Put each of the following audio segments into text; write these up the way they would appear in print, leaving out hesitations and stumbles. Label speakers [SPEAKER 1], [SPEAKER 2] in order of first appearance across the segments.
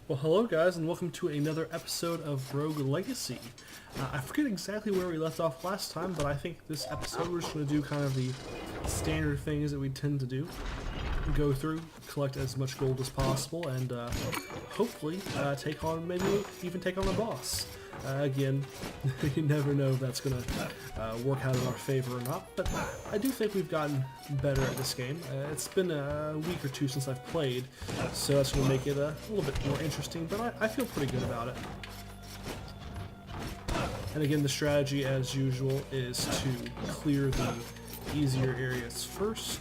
[SPEAKER 1] Well, hello guys, and welcome to another episode of Rogue Legacy. I forget exactly where we left off last time, but I think this episode we're just going to do kind of the standard things that we tend to do. Go through, collect as much gold as possible, and hopefully take on, maybe even take on a boss. Again, you never know if that's going to work out in our favor or not, but I do think we've gotten better at this game. It's been a week or two since I've played, so that's going to make it a little bit more interesting, but I feel pretty good about it. And again, the strategy, as usual, is to clear the easier areas first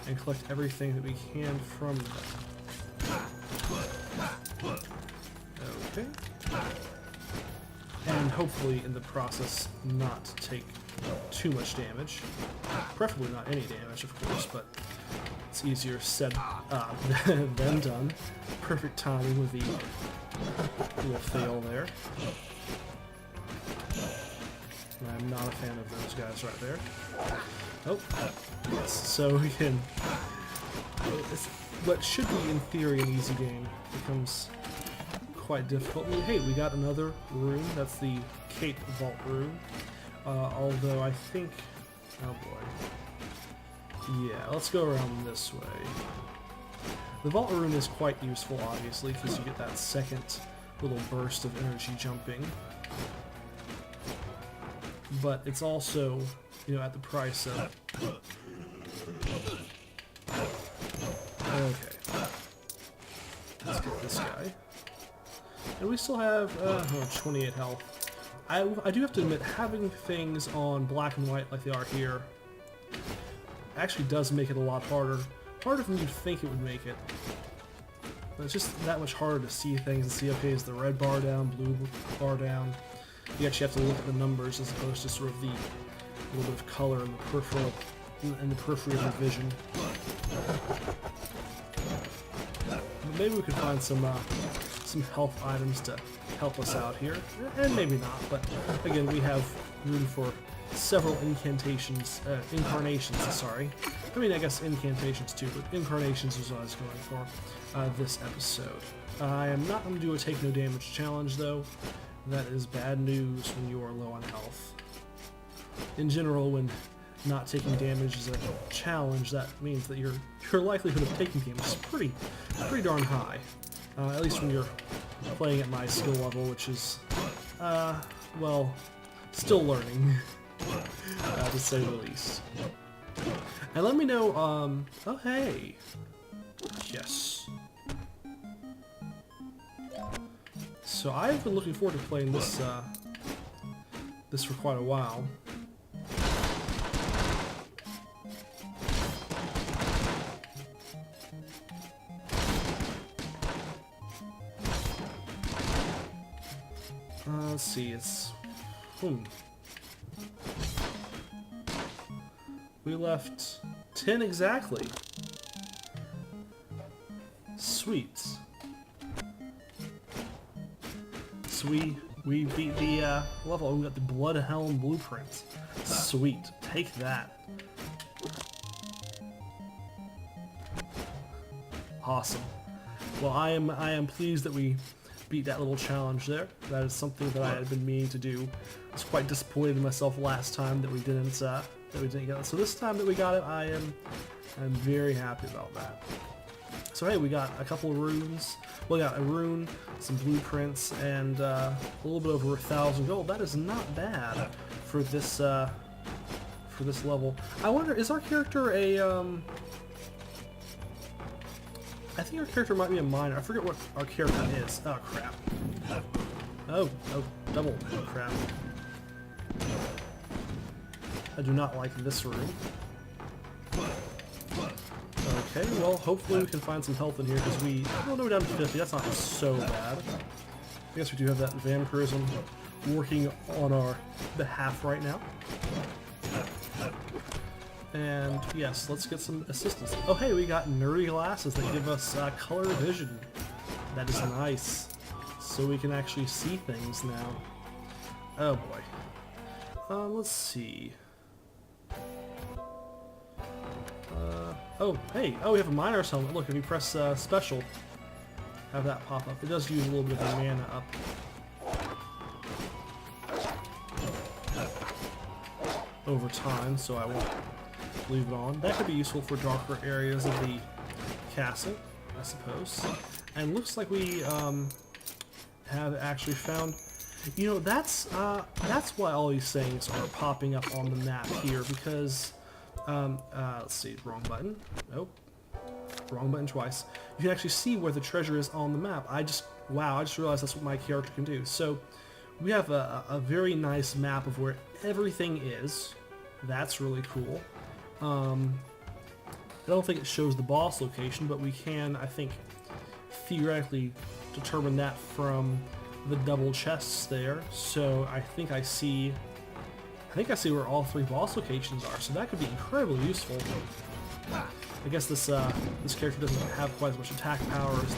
[SPEAKER 1] and collect everything that we can from them. Okay. And hopefully in the process not take too much damage. Preferably not any damage, of course, but it's easier said than done. Perfect timing with the little fail there. And I'm not a fan of those guys right there. Oh, yes. So again, what should be in theory an easy game becomes quite difficult. Hey, we got another room. That's the Cape Vault room. Although I think, oh boy, yeah, let's go around this way. The Vault room is quite useful, obviously, because you get that second little burst of energy jumping. But it's also, you know, at the price of. Okay, let's get this guy. And we still have 28 health. I do have to admit, having things on black and white like they are here actually does make it a lot harder. Harder than you'd think it would make it. But it's just that much harder to see things and see, okay, is the red bar down, blue bar down. You actually have to look at the numbers as opposed to sort of the little bit of color in the peripheral, in the periphery of your vision. But maybe we could find some health items to help us out here, and maybe not, but again, we have room for several incarnations, sorry. I mean, I guess incantations too, but incarnations is what I was going for this episode. I am not going to do a take no damage challenge though. That is bad news when you are low on health. In general, when not taking damage is a challenge, that means that your likelihood of taking damage is pretty darn high. At least when you're playing at my skill level, which is, well, still learning, to say the least. And let me know, oh hey, yes. So I've been looking forward to playing this, this for quite a while. Let's see, it's... We left 10 exactly. Sweet. So we beat the level. We got the Bloodhelm blueprint. Sweet. Take that. Awesome. Well, I am pleased that we beat that little challenge there. That is something that I had been meaning to do. I was quite disappointed in myself last time that we didn't get it. So this time that we got it, I'm very happy about that. So hey, we got a couple of runes. We got a rune, some blueprints, and a little bit over 1,000 gold. That is not bad for this level. I wonder, is our character a I think our character might be a miner. I forget what our character is. Oh crap. Oh, double crap. I do not like this room. Okay, well, hopefully we can find some health in here, because well, no, we're down to 50. That's not so bad. I guess we do have that vampirism working on our behalf right now. And yes, let's get some assistance. Oh hey, we got nerdy glasses that give us color vision. That is nice. So we can actually see things now. Oh boy. Let's see. Oh, hey! Oh, we have a miner's helmet. Look, if you press special, have that pop up. It does use a little bit of the mana up. Over time, so I won't leave it on. That could be useful for darker areas of the castle, I suppose. And looks like we have actually found, you know, that's why all these things are popping up on the map here, because let's see, wrong button. Nope, wrong button twice. You can actually see where the treasure is on the map. Wow, I just realized that's what my character can do. So we have a very nice map of where everything is. That's really cool. I don't think it shows the boss location, but we can, I think, theoretically determine that from the double chests there. So I think I see where all 3 boss locations are. So that could be incredibly useful. I guess this character doesn't have quite as much attack power as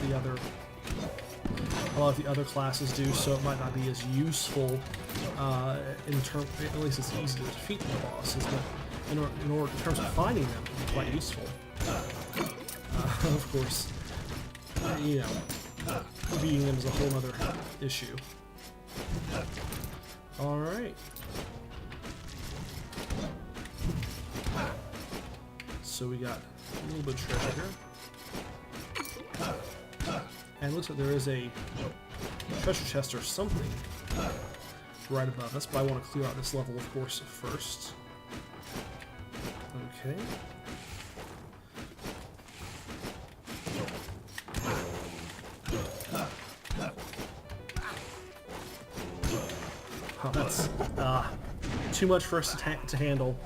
[SPEAKER 1] a lot of the other classes do, so it might not be as useful at least it's easy to defeat the bosses, but in terms of finding them, it's quite useful. Of course, you know, beating them is a whole other issue. Alright. So we got a little bit of treasure here. And it looks like there is a treasure chest or something right above us, but I want to clear out this level, of course, first. Okay. Oh, that's too much for us to handle.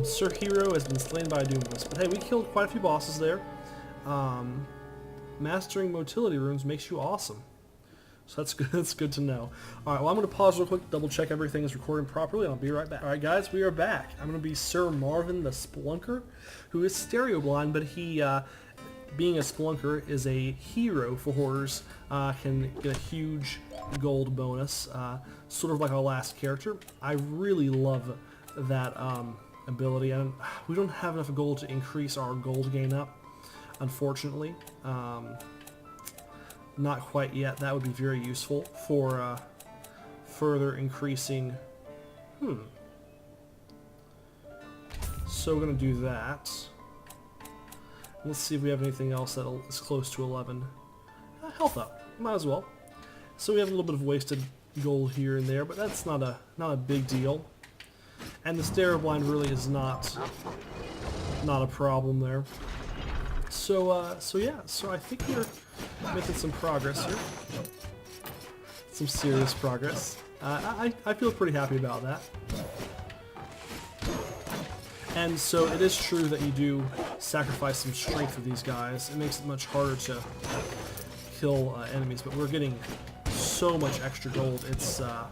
[SPEAKER 1] Sir Hero has been slain by a Doomless, but hey, we killed quite a few bosses there. Mastering motility runes makes you awesome. So that's good. That's good to know. Alright, well, I'm going to pause real quick, double check everything is recording properly, and I'll be right back. Alright guys, we are back. I'm going to be Sir Marvin the Spelunker, who is stereo blind, but he, being a Spelunker, is a hero for hoarders, can get a huge gold bonus, sort of like our last character. I really love that ability, and we don't have enough gold to increase our gold gain up, unfortunately. Not quite yet. That would be very useful for further increasing. So we're going to do that. Let's see if we have anything else that is close to 11. Health up. Might as well. So we have a little bit of wasted gold here and there, but that's not a big deal. And the stereo blind really is not a problem there. So yeah, so I think we're making some progress here. Some serious progress. I feel pretty happy about that. And so it is true that you do sacrifice some strength with these guys. It makes it much harder to kill enemies, but we're getting so much extra gold. It's, I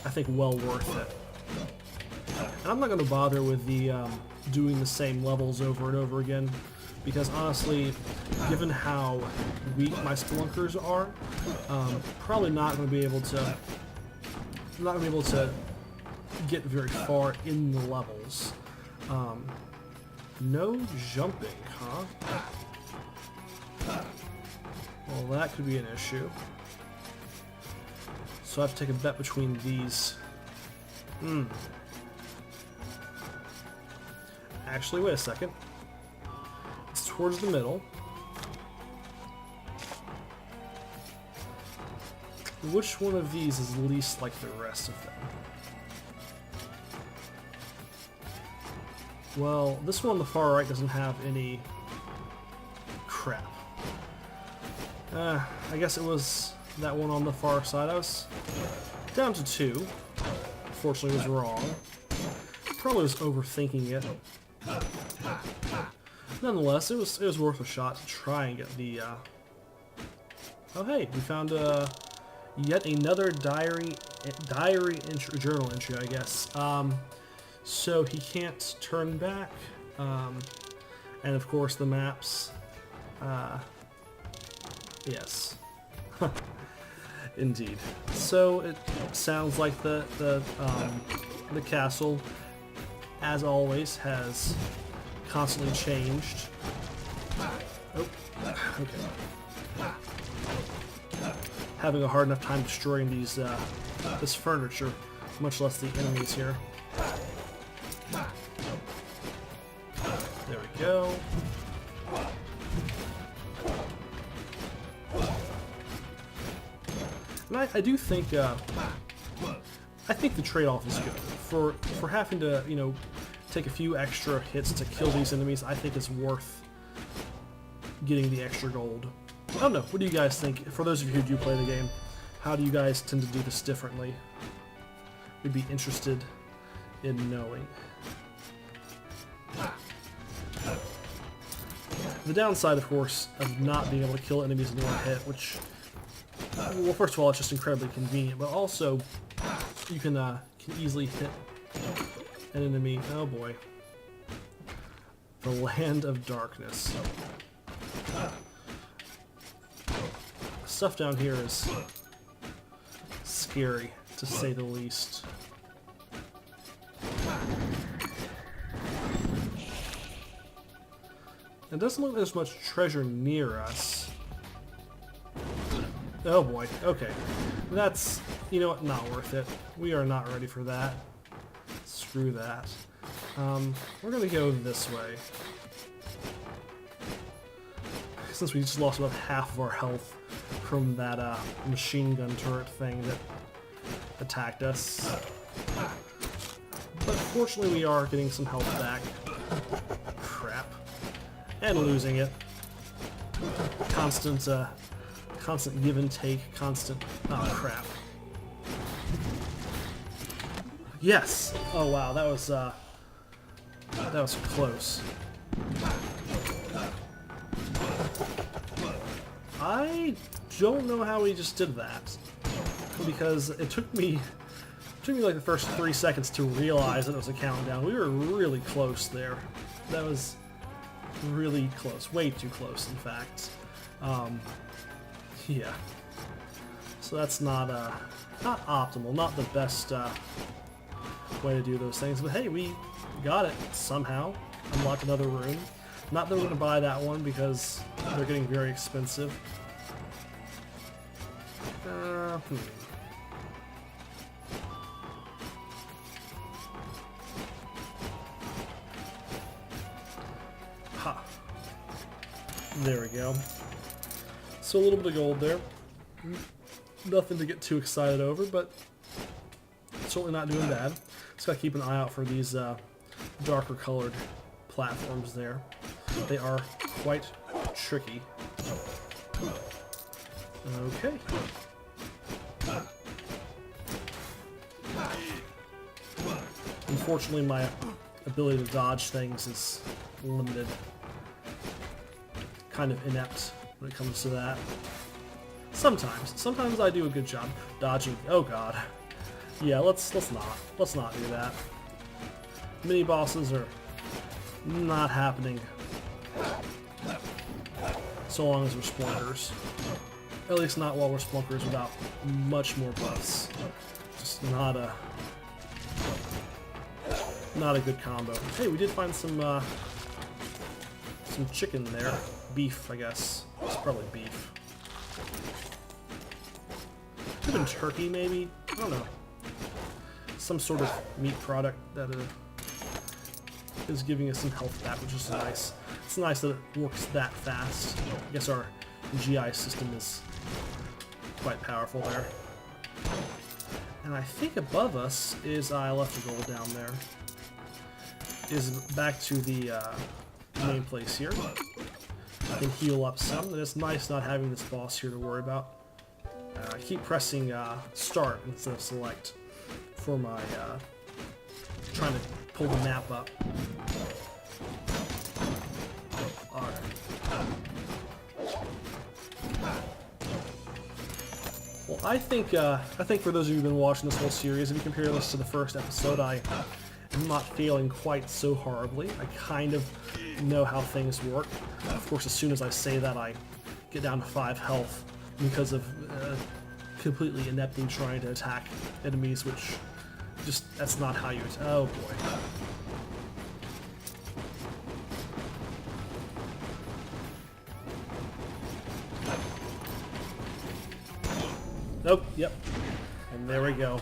[SPEAKER 1] think, well worth it. And I'm not going to bother with the doing the same levels over and over again, because honestly, given how weak my Spelunkers are, probably not going to be able to get very far in the levels. No jumping, huh? Well, that could be an issue. So I have to take a bet between these. Actually, wait a second. It's towards the middle. Which one of these is least like the rest of them? Well, this one on the far right doesn't have any crap. I guess it was that one on the far side. I was down to 2. Unfortunately, was wrong. Probably was overthinking it. Nonetheless, it was worth a shot to try and get the. Oh hey, we found yet another journal entry, I guess. So he can't turn back, and of course the maps. Yes, indeed. So it sounds like the castle, as always, has constantly changed. Oh, okay. having a hard enough time destroying these this furniture, much less the enemies here. There we go. And I do think I think the trade-off is good for having to, you know, take a few extra hits to kill these enemies. I think it's worth getting the extra gold. I don't know. What do you guys think? For those of you who do play the game, how do you guys tend to do this differently? We'd be interested in knowing. The downside, of course, of not being able to kill enemies in one hit, which, well, first of all, it's just incredibly convenient, but also you can easily hit an enemy. Oh boy. The Land of Darkness. Stuff down here is scary, to say the least. It doesn't look like there's much treasure near us. Oh boy, okay. That's, you know what, not worth it. We are not ready for that. Screw that. We're gonna go this way. Since we just lost about half of our health from that machine gun turret thing that attacked us. But fortunately we are getting some health back. Crap. And losing it. Constant give and take, constant... Oh, crap. Yes! Oh, wow, that was close. I don't know how we just did that, because it took me like the first 3 seconds to realize that it was a countdown. We were really close there. That was really close, way too close, in fact. Yeah. So that's not optimal, not the best way to do those things. But hey, we got it somehow. Unlocked another room. Not that we're going to buy that one because they're getting very expensive. Ha. There we go. So a little bit of gold there. Nothing to get too excited over, but certainly not doing bad. Just gotta keep an eye out for these darker colored platforms there. They are quite tricky. Okay. Unfortunately, my ability to dodge things is limited. Kind of inept when it comes to that. Sometimes I do a good job dodging. Oh god. Yeah, let's not do that. Mini bosses are not happening so long as we're splunkers. At least not while we're splunkers without much more buffs. Just not a good combo. Hey, we did find some chicken there. Beef, I guess. It's probably beef. Could have been turkey, maybe? I don't know. Some sort of meat product that is giving us some health back, which is nice. It's nice that it works that fast. I guess our GI system is quite powerful there. And I think above us is, I left a gold down there, is back to the main place here. I can heal up some, and it's nice not having this boss here to worry about. I keep pressing start instead of select for my trying to pull the map up. Alright. Well, I think for those of you who've been watching this whole series, if you compare this to the first episode, I am not failing quite so horribly. I kind of know how things work. Of course, as soon as I say that, I get down to 5 health because of completely ineptly trying to attack enemies, which just, that's not how you attack. Oh boy. Oh, yep. And there we go.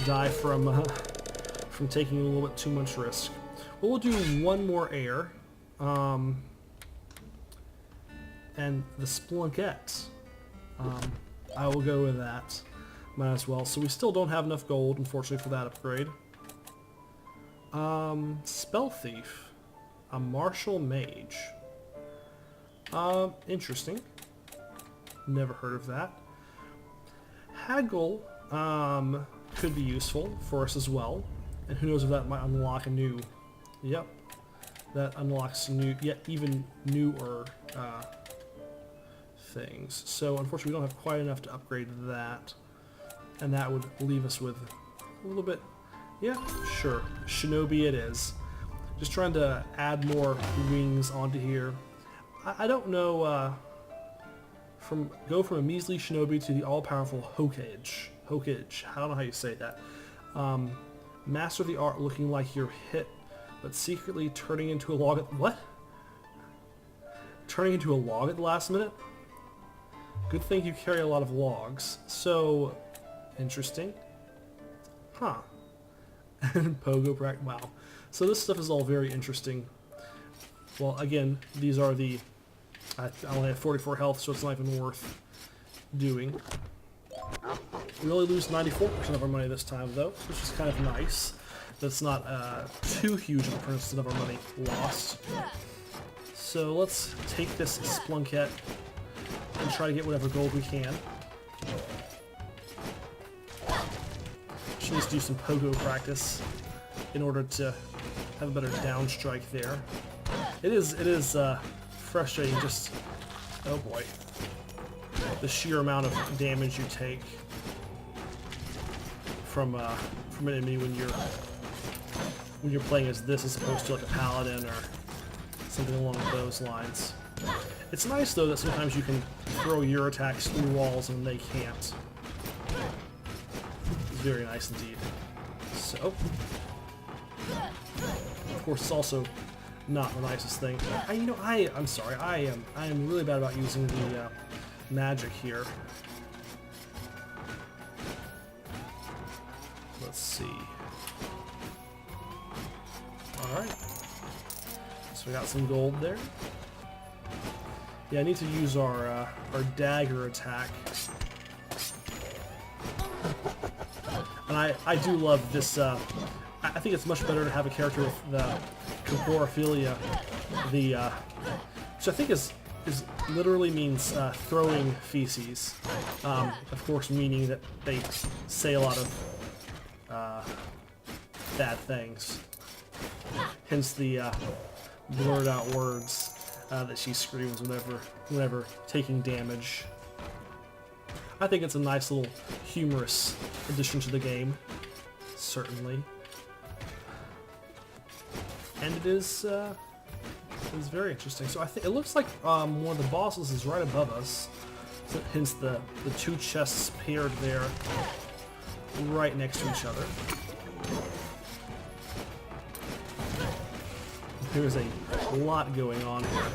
[SPEAKER 1] Die from taking a little bit too much risk. Well, we'll do one more air. And the Spelunkette. I will go with that. Might as well. So we still don't have enough gold, unfortunately, for that upgrade. Spell Thief. A Martial Mage. Interesting. Never heard of that. Haggle could be useful for us as well. And who knows if that might unlock a new... Yep. That unlocks new, yet even newer things. So unfortunately we don't have quite enough to upgrade that. And that would leave us with a little bit... Yeah, sure. Shinobi it is. Just trying to add more wings onto here. I don't know... go from a measly shinobi to the all-powerful Hokage. Hokage. I don't know how you say that. Master the art looking like you're hit, but secretly turning into a log at... What? Turning into a log at the last minute? Good thing you carry a lot of logs. So, interesting. Huh. And Pogo Brack. Wow. So this stuff is all very interesting. Well, again, these are the... I only have 44 health, so it's not even worth doing. We only lose 94% of our money this time, though, which is kind of nice. That's not too huge of a percent of our money lost. So let's take this Spelunkette and try to get whatever gold we can. She needs to do some pogo practice in order to have a better down strike there. It is frustrating, just... Oh boy. The sheer amount of damage you take from an enemy when you're playing as this as opposed to like a paladin or something along those lines. It's nice though that sometimes you can throw your attacks through walls and they can't. It's very nice indeed. So, of course, it's also not the nicest thing. I'm sorry. I am really bad about using the magic here. Let's see. All right. So we got some gold there. Yeah, I need to use our dagger attack. And I do love this. I think it's much better to have a character with the Corporophilia, which I think is literally means throwing feces. Of course, meaning that they say a lot of bad things. Hence the blurred out words that she screams whenever taking damage. I think it's a nice little humorous addition to the game, certainly. And it is very interesting. So I think it looks like one of the bosses is right above us. So hence the two chests paired there, right next to each other. There's a lot going on here.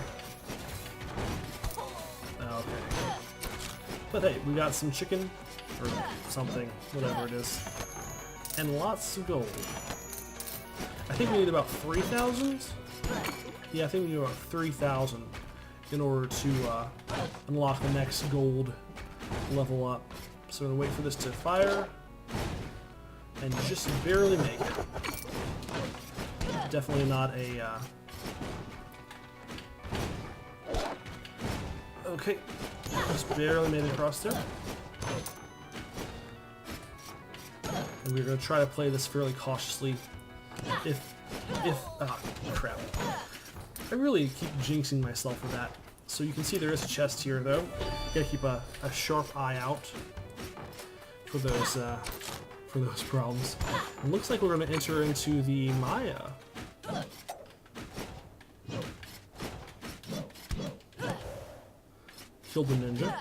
[SPEAKER 1] Okay. But hey, we got some chicken, or something, whatever it is, and lots of gold. I think we need about 3,000? Yeah, I think we need about 3,000 in order to unlock the next gold level up. So we're going to wait for this to fire, and just barely make it. Definitely not a... Okay, just barely made it across there. And we're going to try to play this fairly cautiously. Crap. I really keep jinxing myself with that. So you can see there is a chest here, though. You gotta keep a sharp eye out for those problems. It looks like we're going to enter into the Maya. Killed the ninja.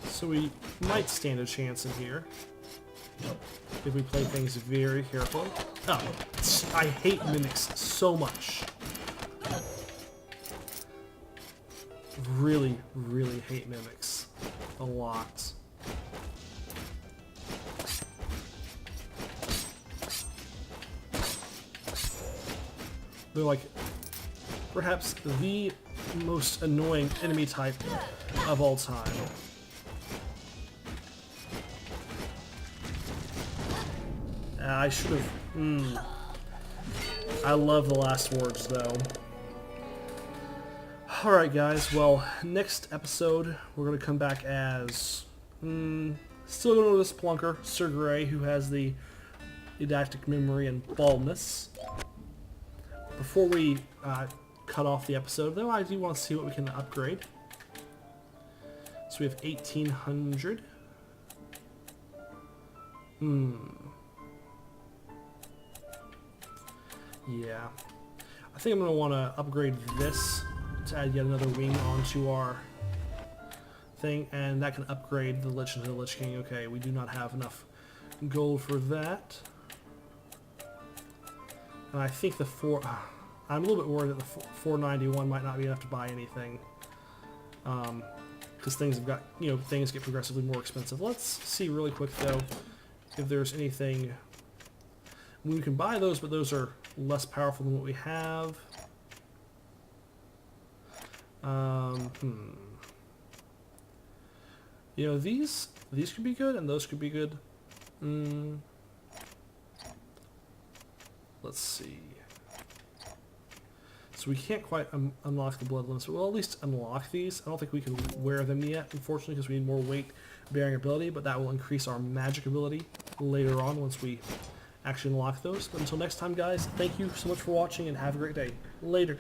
[SPEAKER 1] So we might stand a chance in here if we play things very carefully. Oh, I hate mimics so much. really, really hate mimics a lot. They're like perhaps the most annoying enemy type of all time. I should have... I love the last words, though. Alright, guys. Well, next episode, we're going to come back as... still going to the Spelunker, Sir Gray, who has the didactic memory and baldness. Before we cut off the episode, though, I do want to see what we can upgrade. So we have 1800. Yeah. I think I'm going to want to upgrade this to add yet another wing onto our thing, and that can upgrade the Legend of the Lich King. Okay, we do not have enough gold for that. And I think the I'm a little bit worried that the 491 might not be enough to buy anything. Because things have got, things get progressively more expensive. Let's see really quick, though, if there's anything... We can buy those, but those are less powerful than what we have. These could be good, and those could be good. Let's see. So we can't quite unlock the blood limits, but we'll at least unlock these. I don't think we can wear them yet, unfortunately, because we need more weight-bearing ability, but that will increase our magic ability later on once we actually unlock those. But until next time, guys, thank you so much for watching, and have a great day. Later.